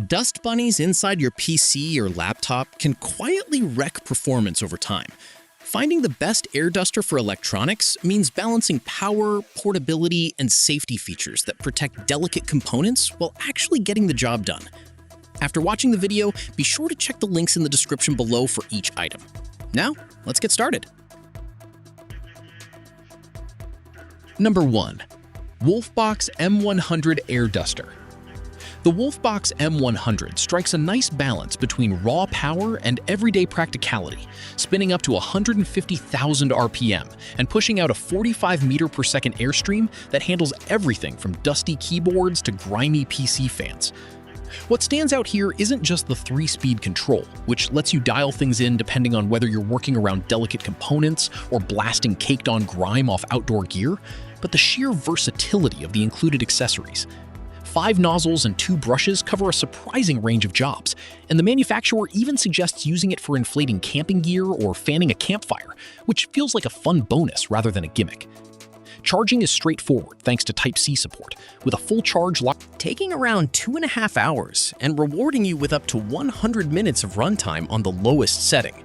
Dust bunnies inside your PC or laptop can quietly wreck performance over time. Finding the best air duster for electronics means balancing power, portability, and safety features that protect delicate components while actually getting the job done. After watching the video, be sure to check the links in the description below for each item. Now, let's get started. Number 1. WOLFBOX M100 Air Duster. The WOLFBOX M100 strikes a nice balance between raw power and everyday practicality, spinning up to 150,000 RPM and pushing out a 45 meter per second airstream that handles everything from dusty keyboards to grimy PC fans. What stands out here isn't just the 3-speed control, which lets you dial things in depending on whether you're working around delicate components or blasting caked-on grime off outdoor gear, but the sheer versatility of the included accessories. 5 nozzles and 2 brushes cover a surprising range of jobs, and the manufacturer even suggests using it for inflating camping gear or fanning a campfire, which feels like a fun bonus rather than a gimmick. Charging is straightforward thanks to Type-C support, with a full charge taking around 2.5 hours and rewarding you with up to 100 minutes of runtime on the lowest setting.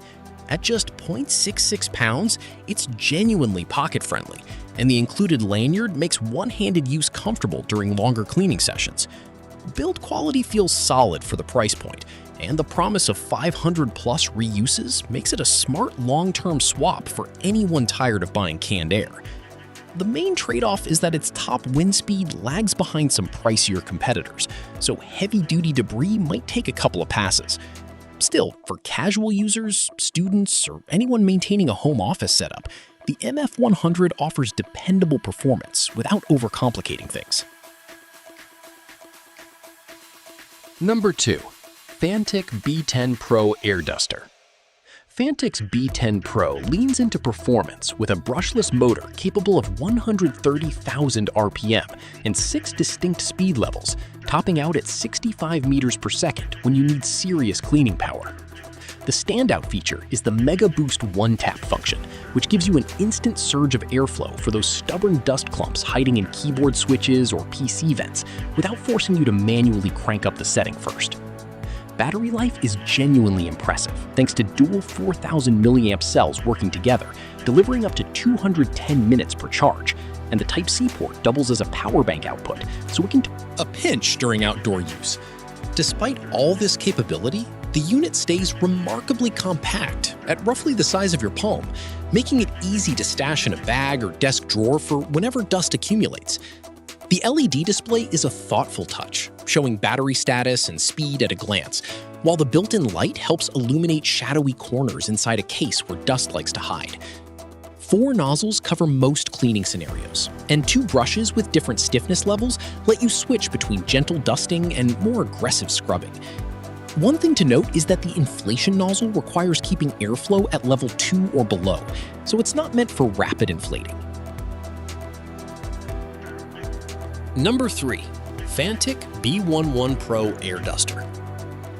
At just 0.66 pounds, it's genuinely pocket-friendly, and the included lanyard makes one-handed use comfortable during longer cleaning sessions. Build quality feels solid for the price point, and the promise of 500-plus reuses makes it a smart long-term swap for anyone tired of buying canned air. The main trade-off is that its top wind speed lags behind some pricier competitors, so heavy-duty debris might take a couple of passes. Still, for casual users, students, or anyone maintaining a home office setup, the MF100 offers dependable performance without overcomplicating things. Number 2. Fanttik B10 Pro Air Duster. Fanttik's B10 Pro leans into performance with a brushless motor capable of 130,000 RPM and 6 distinct speed levels, topping out at 65 meters per second when you need serious cleaning power. The standout feature is the Mega Boost one-tap function, which gives you an instant surge of airflow for those stubborn dust clumps hiding in keyboard switches or PC vents without forcing you to manually crank up the setting first. Battery life is genuinely impressive thanks to dual 4,000 mAh cells working together, delivering up to 210 minutes per charge, and the Type-C port doubles as a power bank output, so it can a pinch during outdoor use. Despite all this capability, the unit stays remarkably compact at roughly the size of your palm, making it easy to stash in a bag or desk drawer for whenever dust accumulates. The LED display is a thoughtful touch, showing battery status and speed at a glance, while the built-in light helps illuminate shadowy corners inside a case where dust likes to hide. 4 nozzles cover most cleaning scenarios, and 2 brushes with different stiffness levels let you switch between gentle dusting and more aggressive scrubbing. One thing to note is that the inflation nozzle requires keeping airflow at level 2 or below, so it's not meant for rapid inflating. Number 3. Fanttik B11 Pro Air Duster.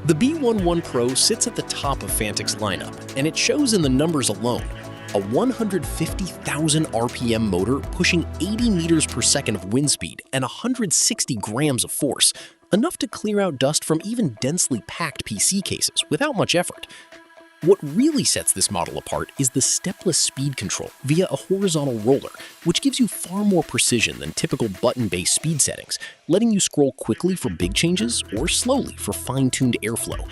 The B11 Pro sits at the top of Fanttik's lineup, and it shows in the numbers alone. A 150,000 RPM motor pushing 80 meters per second of wind speed and 160 grams of force, enough to clear out dust from even densely packed PC cases without much effort. What really sets this model apart is the stepless speed control via a horizontal roller, which gives you far more precision than typical button-based speed settings, letting you scroll quickly for big changes or slowly for fine-tuned airflow.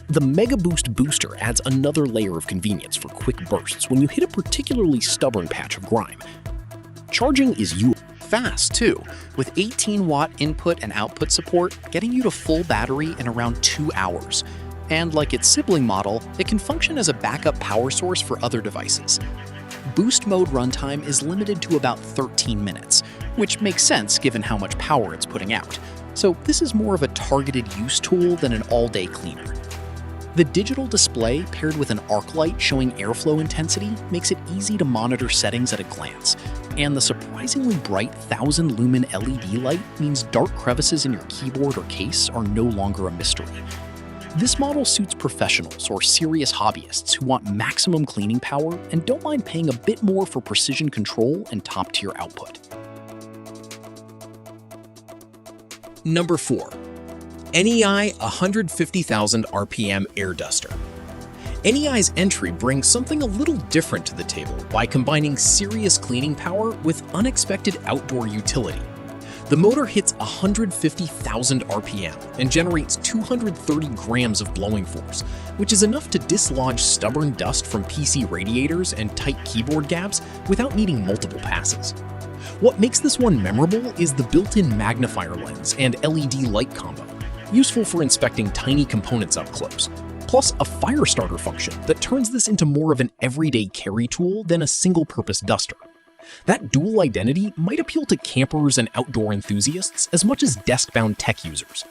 The Mega Boost booster adds another layer of convenience for quick bursts when you hit a particularly stubborn patch of grime. Charging is fast too, with 18-watt input and output support, getting you to full battery in around 2 hours. And like its sibling model, it can function as a backup power source for other devices. Boost mode runtime is limited to about 13 minutes, which makes sense given how much power it's putting out. So this is more of a targeted use tool than an all-day cleaner. The digital display paired with an arc light showing airflow intensity makes it easy to monitor settings at a glance, and the surprisingly bright 1000-lumen LED light means dark crevices in your keyboard or case are no longer a mystery. This model suits professionals or serious hobbyists who want maximum cleaning power and don't mind paying a bit more for precision control and top-tier output. Number 4. Anyeye 150,000 RPM air duster. Anyeye's entry brings something a little different to the table by combining serious cleaning power with unexpected outdoor utility. The motor hits 150,000 RPM and generates 230 grams of blowing force, which is enough to dislodge stubborn dust from PC radiators and tight keyboard gaps without needing multiple passes. What makes this one memorable is the built-in magnifier lens and LED light combo, useful for inspecting tiny components up close, plus a fire starter function that turns this into more of an everyday carry tool than a single-purpose duster. That dual identity might appeal to campers and outdoor enthusiasts as much as desk-bound tech users.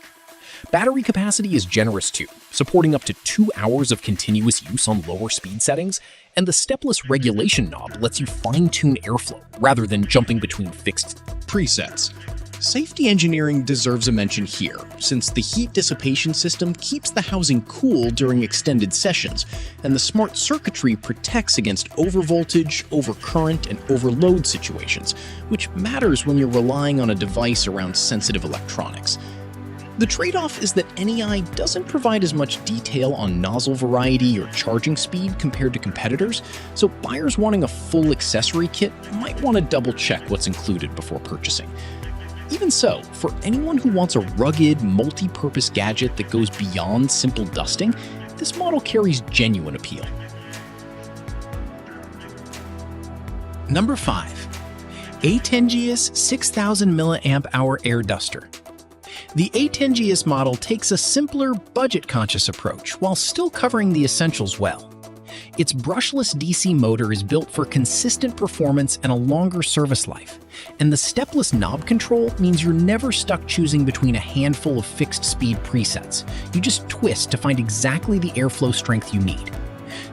Battery capacity is generous too, supporting up to 2 hours of continuous use on lower speed settings, and the stepless regulation knob lets you fine-tune airflow rather than jumping between fixed presets. Safety engineering deserves a mention here, since the heat dissipation system keeps the housing cool during extended sessions, and the smart circuitry protects against overvoltage, overcurrent, and overload situations, which matters when you're relying on a device around sensitive electronics. The trade-off is that Anyeye doesn't provide as much detail on nozzle variety or charging speed compared to competitors, so buyers wanting a full accessory kit might want to double-check what's included before purchasing. Even so, for anyone who wants a rugged, multi-purpose gadget that goes beyond simple dusting, this model carries genuine appeal. Number 5. ATEngeus 6000 mAh air duster. The ATEngeus model takes a simpler, budget-conscious approach while still covering the essentials well. Its brushless DC motor is built for consistent performance and a longer service life, and the stepless knob control means you're never stuck choosing between a handful of fixed-speed presets. You just twist to find exactly the airflow strength you need.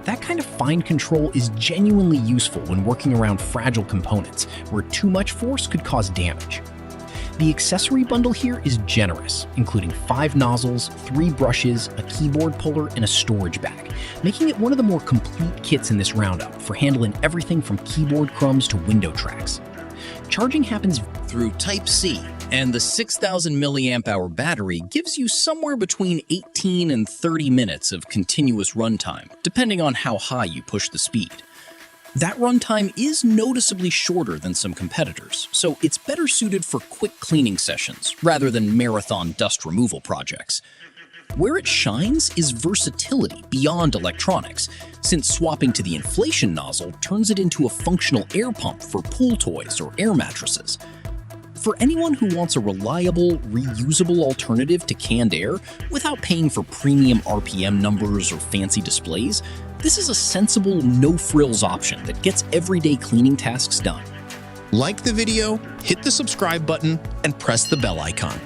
That kind of fine control is genuinely useful when working around fragile components, where too much force could cause damage. The accessory bundle here is generous, including 5 nozzles, 3 brushes, a keyboard puller, and a storage bag, making it one of the more complete kits in this roundup for handling everything from keyboard crumbs to window tracks. Charging happens through Type-C, and the 6000 mAh battery gives you somewhere between 18 and 30 minutes of continuous runtime, depending on how high you push the speed. That runtime is noticeably shorter than some competitors, so it's better suited for quick cleaning sessions rather than marathon dust removal projects. Where it shines is versatility beyond electronics, since swapping to the inflation nozzle turns it into a functional air pump for pool toys or air mattresses. For anyone who wants a reliable, reusable alternative to canned air without paying for premium RPM numbers or fancy displays, this is a sensible, no-frills option that gets everyday cleaning tasks done. Like the video, hit the subscribe button, and press the bell icon.